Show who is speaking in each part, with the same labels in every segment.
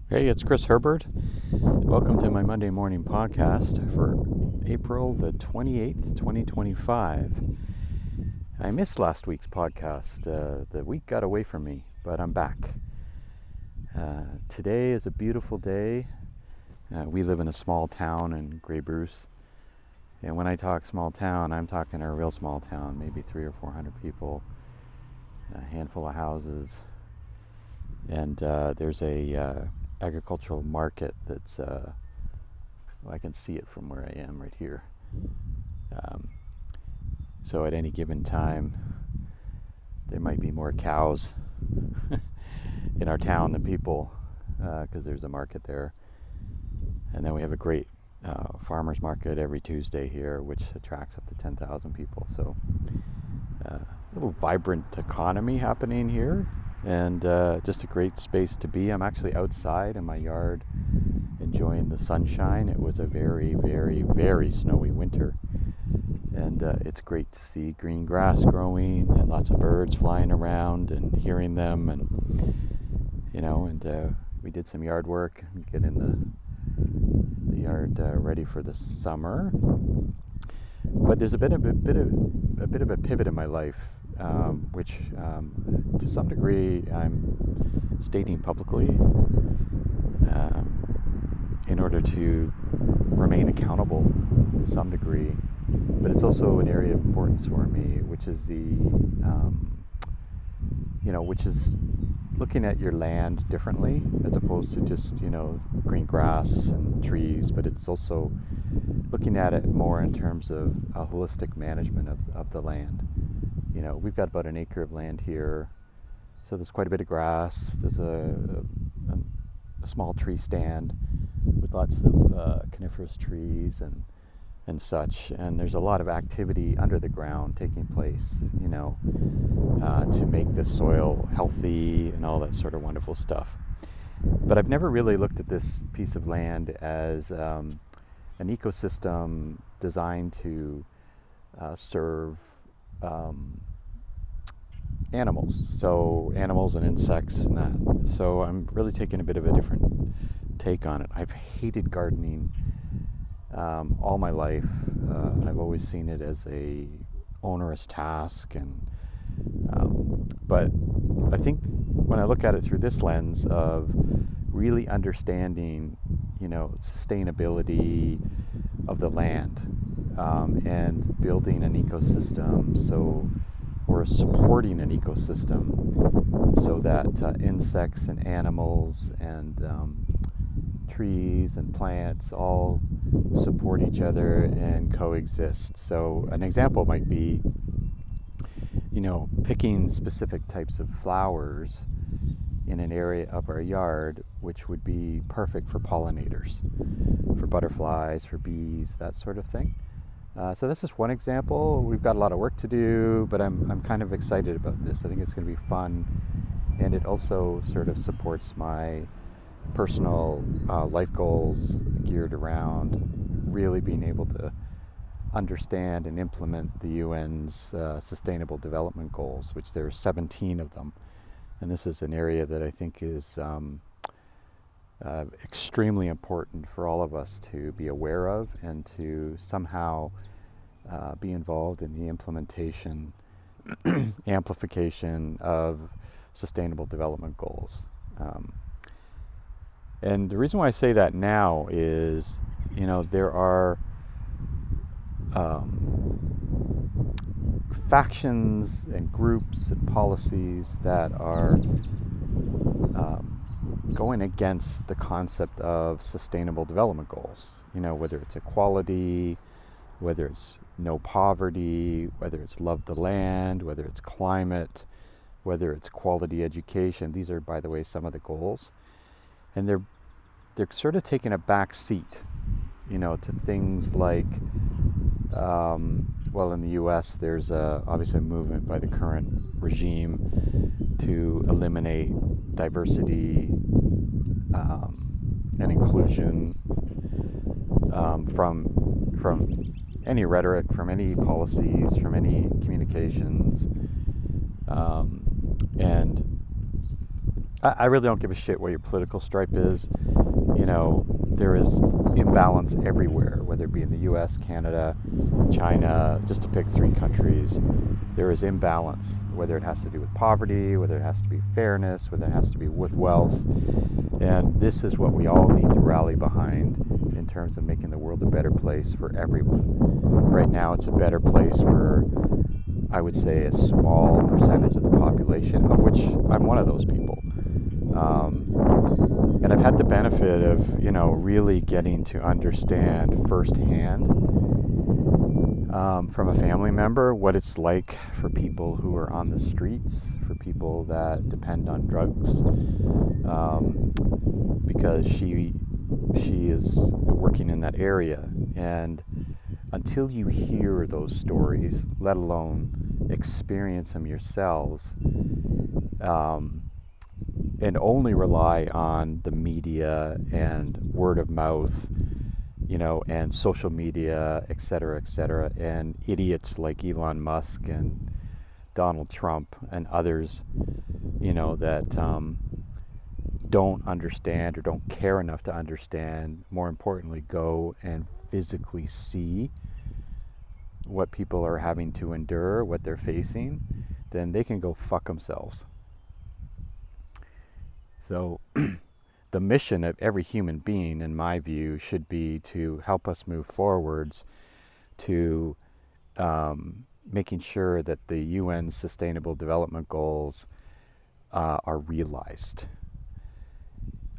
Speaker 1: Hey, it's Chris Herbert. Welcome to my Monday morning podcast for April the 28th, 2025. I missed last week's podcast. The week got away from me, but I'm back. Today is a beautiful day. We live in a small town in Grey Bruce. And when I talk small town, I'm talking a real small town, maybe 300 or 400 people, a handful of houses. And there's a agricultural market that's, I can see it from where I am right here. So at any given time, there might be more cows in our town than people, because there's a market there. And then we have a great farmers market every Tuesday here, which attracts up to 10,000 people. So a little vibrant economy happening here. And just a great space to be. I'm actually outside in my yard enjoying the sunshine. It was a very, very, very snowy winter. And it's great to see green grass growing and lots of birds flying around and hearing them. And we did some yard work, getting the yard ready for the summer. But there's a bit of a pivot in my life, which to some degree I'm stating publicly in order to remain accountable to some degree. But it's also an area of importance for me, which is which is looking at your land differently as opposed to just, green grass and trees, but it's also looking at it more in terms of a holistic management of the land. We've got about an acre of land here, so there's quite a bit of grass. There's a small tree stand with lots of coniferous trees and such, and there's a lot of activity under the ground taking place, to make the soil healthy and all that sort of wonderful stuff. But I've never really looked at this piece of land as an ecosystem designed to serve animals and insects and that. So I'm really taking a bit of a different take on it. I've hated gardening all my life. I've always seen it as a onerous task, but I think when I look at it through this lens of really understanding, sustainability of the land, and building an ecosystem, so we're supporting an ecosystem so that insects and animals and trees and plants all support each other and coexist. So an example might be, picking specific types of flowers in an area of our yard, which would be perfect for pollinators, for butterflies, for bees, that sort of thing. So that's just one example. We've got a lot of work to do, but I'm kind of excited about this. I think it's going to be fun, and it also sort of supports my personal life goals geared around really being able to understand and implement the UN's Sustainable Development Goals, which there are 17 of them. And this is an area that I think is extremely important for all of us to be aware of and to somehow be involved in the implementation, amplification of Sustainable Development Goals. And the reason why I say that now is, there are factions and groups and policies that are going against the concept of sustainable development goals, whether it's equality, whether it's no poverty, whether it's love the land, whether it's climate, whether it's quality education. These are, by the way, some of the goals. And they're sort of taking a back seat, to things like, in the U.S., there's obviously a movement by the current regime to eliminate diversity and inclusion from any rhetoric, from any policies, from any communications, and I really don't give a shit what your political stripe is. There is imbalance everywhere, whether it be in the US, Canada, China, just to pick 3 countries. There is imbalance, whether it has to do with poverty, whether it has to be fairness, whether it has to be with wealth. And this is what we all need to rally behind in terms of making the world a better place for everyone. Right now, it's a better place for, I would say, a small percentage of the population, of which I'm one of those people. And I've had the benefit of, really getting to understand firsthand from a family member what it's like for people who are on the streets, for people that depend on drugs, because she is working in that area. And until you hear those stories, let alone experience them yourselves, and only rely on the media and word of mouth, and social media, et cetera, and idiots like Elon Musk and Donald Trump and others, that don't understand or don't care enough to understand, more importantly, go and physically see what people are having to endure, what they're facing, then they can go fuck themselves. So the mission of every human being, in my view, should be to help us move forwards to making sure that the UN Sustainable Development Goals are realized.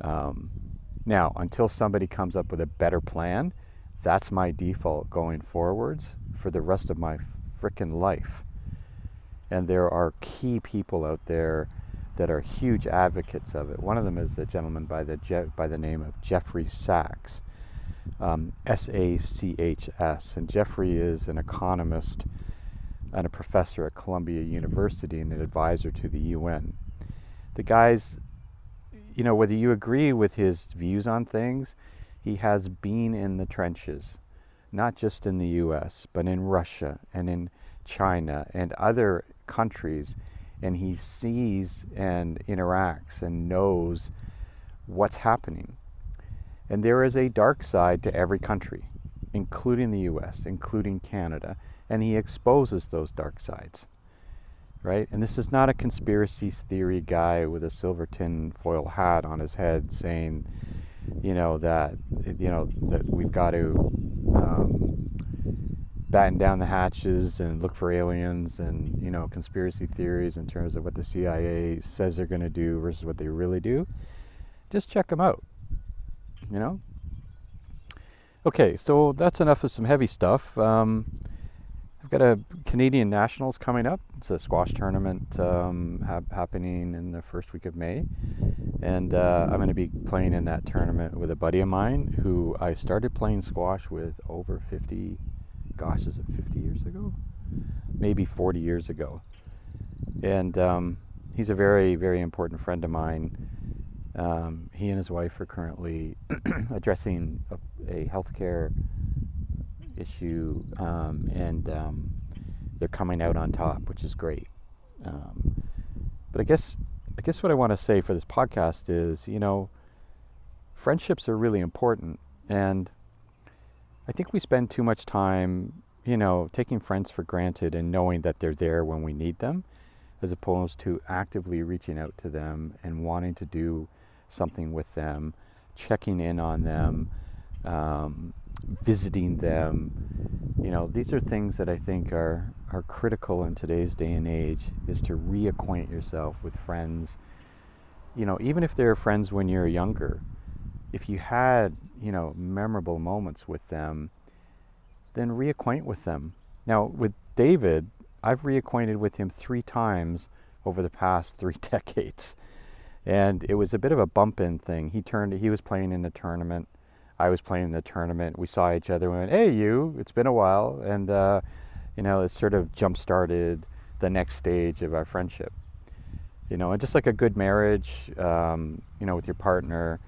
Speaker 1: Now, until somebody comes up with a better plan, that's my default going forwards for the rest of my frickin' life. And there are key people out there that are huge advocates of it. One of them is a gentleman by the name of Jeffrey Sachs, S-A-C-H-S. And Jeffrey is an economist and a professor at Columbia University and an advisor to the UN. The guy's, whether you agree with his views on things, he has been in the trenches, not just in the US, but in Russia and in China and other countries. And he sees and interacts and knows what's happening. And there is a dark side to every country, including the US, including Canada. And he exposes those dark sides, right? And this is not a conspiracy theory guy with a silver tin foil hat on his head saying, that we've got to batten down the hatches and look for aliens and, conspiracy theories in terms of what the CIA says they're going to do versus what they really do. Just check them out, Okay, so that's enough of some heavy stuff. I've got a Canadian Nationals coming up. It's a squash tournament happening in the first week of May. And I'm going to be playing in that tournament with a buddy of mine who I started playing squash with over 50, gosh, is it 50 years ago? Maybe 40 years ago. And he's a very, very important friend of mine. He and his wife are currently addressing a healthcare issue, and they're coming out on top, which is great. But I guess what I want to say for this podcast is, friendships are really important, and I think we spend too much time, taking friends for granted and knowing that they're there when we need them, as opposed to actively reaching out to them and wanting to do something with them, checking in on them, visiting them. These are things that I think are critical in today's day and age, is to reacquaint yourself with friends. Even if they're friends when you're younger, if you had, memorable moments with them, then reacquaint with them. Now, with David, I've reacquainted with him 3 times over the past 3 decades. And it was a bit of a bump-in thing. He was playing in the tournament. I was playing in the tournament. We saw each other and went, "Hey, it's been a while." And, it sort of jump-started the next stage of our friendship. And just like a good marriage, with your partner,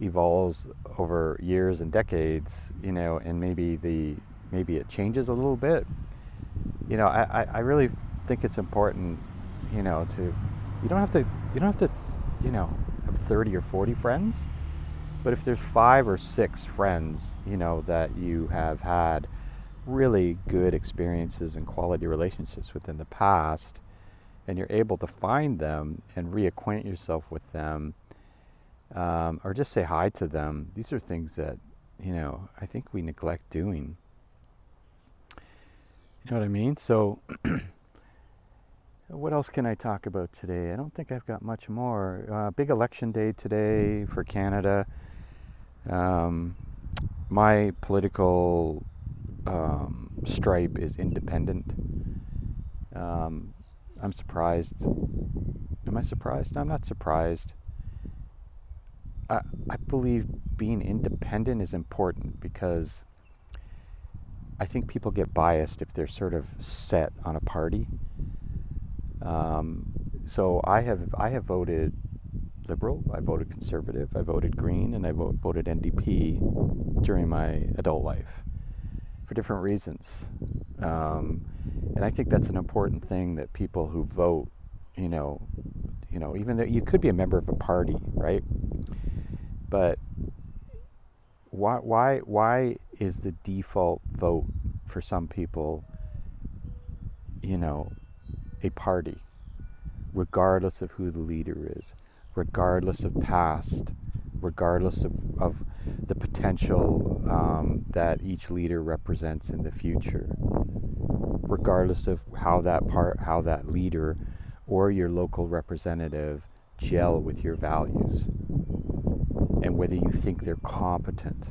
Speaker 1: evolves over years and decades, and maybe it changes a little bit. I really think it's important, you don't have to have 30 or 40 friends. But if there's 5 or 6 friends, that you have had really good experiences and quality relationships with in the past, and you're able to find them and reacquaint yourself with them, or just say hi to them, these are things that, I think we neglect doing. You know what I mean? So what else can I talk about today? I don't think I've got much more. Big election day today for Canada. My political stripe is independent. I'm surprised. Am I surprised? No, I'm not surprised. I believe being independent is important because I think people get biased if they're sort of set on a party. So I have voted Liberal, I voted Conservative, I voted Green, and I voted NDP during my adult life for different reasons. And I think that's an important thing, that people who vote, even though you could be a member of a party, right? But why is the default vote for some people, a party, regardless of who the leader is, regardless of past, regardless of the potential that each leader represents in the future, regardless of how that leader or your local representative gel with your values, and whether you think they're competent,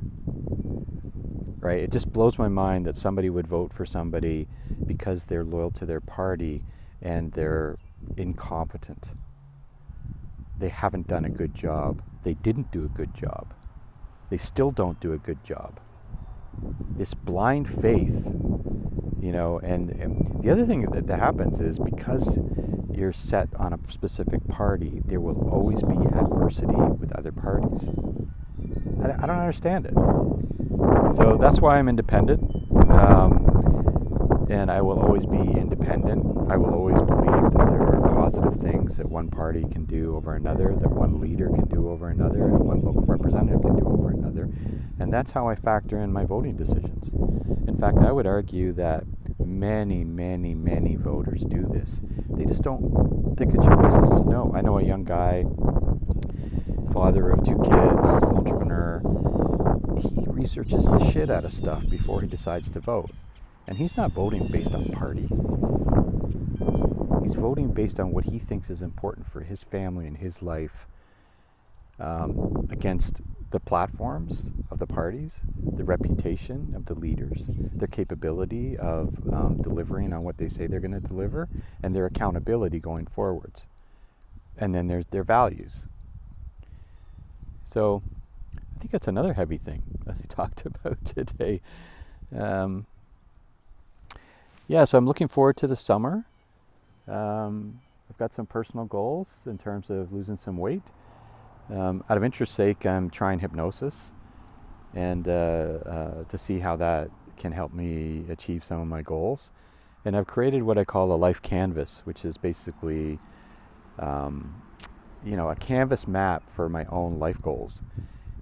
Speaker 1: right? It just blows my mind that somebody would vote for somebody because they're loyal to their party and they're incompetent. They haven't done a good job. They didn't do a good job. They still don't do a good job. This blind faith, and the other thing that happens is, because you're set on a specific party, there will always be adversity with other parties. I don't understand it. So that's why I'm independent. And I will always be independent. I will always believe that there are positive things that one party can do over another, that one leader can do over another, and one local representative can do over another. And that's how I factor in my voting decisions. In fact, I would argue that many, many, many voters do this. They just don't think it's your business to know. I know a young guy, father of 2 kids, entrepreneur. He researches the shit out of stuff before he decides to vote. And he's not voting based on party. He's voting based on what he thinks is important for his family and his life, against the platforms of the parties, the reputation of the leaders, their capability of delivering on what they say they're going to deliver, and their accountability going forwards. And then there's their values. So I think that's another heavy thing that I talked about today. So I'm looking forward to the summer. I've got some personal goals in terms of losing some weight. Out of interest sake, I'm trying hypnosis, and to see how that can help me achieve some of my goals. And I've created what I call a life canvas, which is basically a canvas map for my own life goals.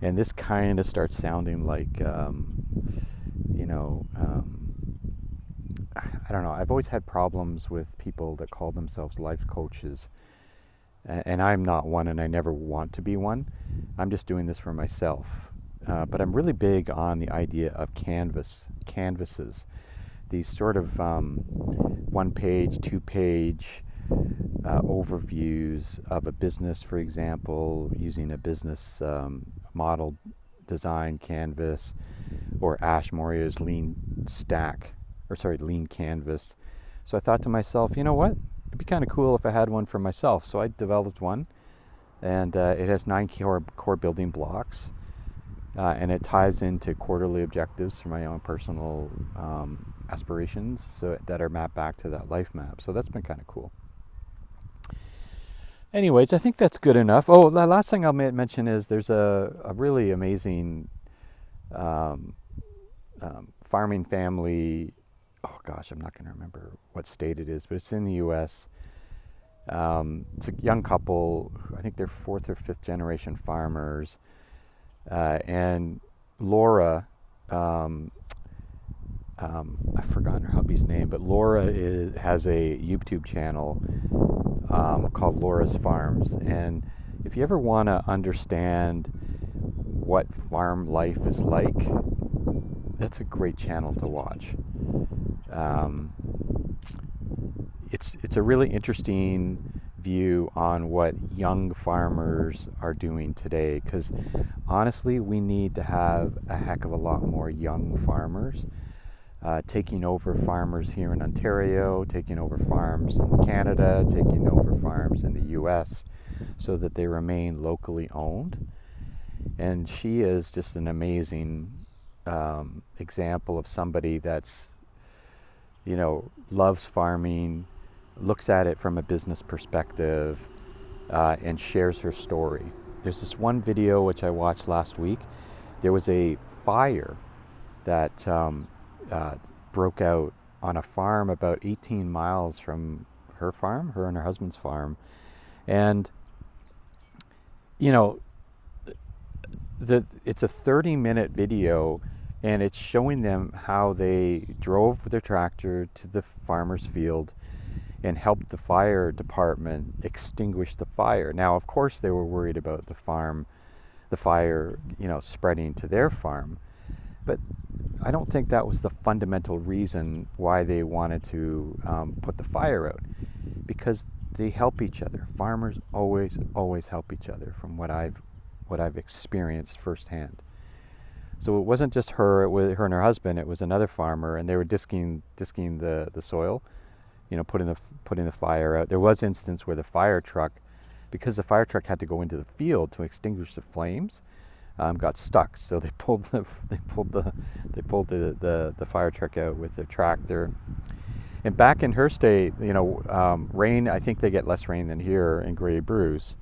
Speaker 1: And this kind of starts sounding like I don't know. I've always had problems with people that call themselves life coaches, and I'm not one, and I never want to be one. I'm just doing this for myself. But I'm really big on the idea of canvases, these sort of 1-page, 2-page overviews of a business, for example, using a business model design canvas, or Ash Maurya's lean canvas. So I thought to myself, you know what? It'd be kind of cool if I had one for myself. So I developed one, and it has 9 core building blocks, and it ties into quarterly objectives for my own personal aspirations, so that are mapped back to that life map. So that's been kind of cool. Anyways, I think that's good enough. Oh, the last thing I'll mention is there's a really amazing farming family. Oh gosh, I'm not going to remember what state it is, but it's in the U.S. It's a young couple. I think they're fourth or fifth generation farmers. And Laura, um, I've forgotten her hubby's name, but Laura has a YouTube channel called Laura's Farms. And if you ever want to understand what farm life is like, that's a great channel to watch. Um, it's a really interesting view on what young farmers are doing today, because honestly we need to have a heck of a lot more young farmers taking over farmers here in Ontario, taking over farms in Canada, taking over farms in the US, so that they remain locally owned. And she is just an amazing example of somebody that's, loves farming, looks at it from a business perspective, and shares her story. There's this one video which I watched last week. There was a fire that broke out on a farm about 18 miles from her farm, her and her husband's farm. And, it's a 30-minute video, and it's showing them how they drove their tractor to the farmer's field and helped the fire department extinguish the fire. Now, of course, they were worried about the fire, spreading to their farm. But I don't think that was the fundamental reason why they wanted to put the fire out, because they help each other. Farmers always help each other, from what I've experienced firsthand. So it wasn't just her; it was her and her husband. It was another farmer, and they were disking the soil, putting the fire out. There was instance where the fire truck, because the fire truck had to go into the field to extinguish the flames, got stuck. So they pulled the fire truck out with the tractor. And back in her state, rain. I think they get less rain than here in Grey Bruce.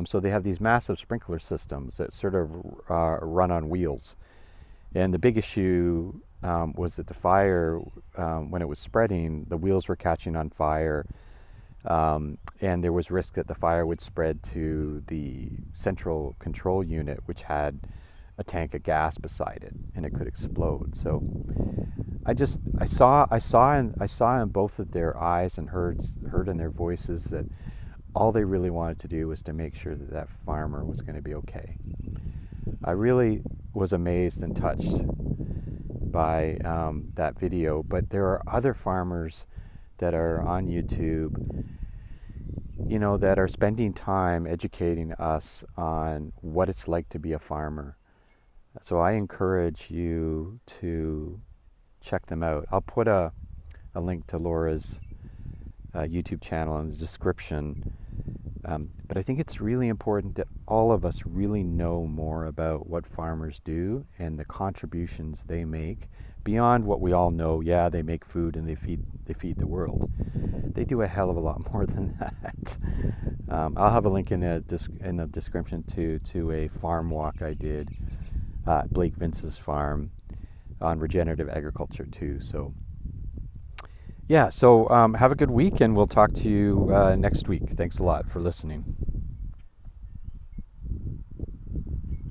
Speaker 1: So they have these massive sprinkler systems that sort of run on wheels. And the big issue was that the fire, when it was spreading, the wheels were catching on fire. And there was risk that the fire would spread to the central control unit, which had a tank of gas beside it, and it could explode. So I saw in both of their eyes and heard in their voices that all they really wanted to do was to make sure that farmer was going to be okay. I really was amazed and touched by that video. But there are other farmers that are on YouTube, that are spending time educating us on what it's like to be a farmer. So I encourage you to check them out. I'll put a link to Laura's YouTube channel in the description. But I think it's really important that all of us really know more about what farmers do and the contributions they make beyond what we all know. Yeah, they make food and they feed the world. They do a hell of a lot more than that. I'll have a link in the description to a farm walk I did at Blake Vince's farm on regenerative agriculture too. So yeah, so have a good week, and we'll talk to you next week. Thanks a lot for listening.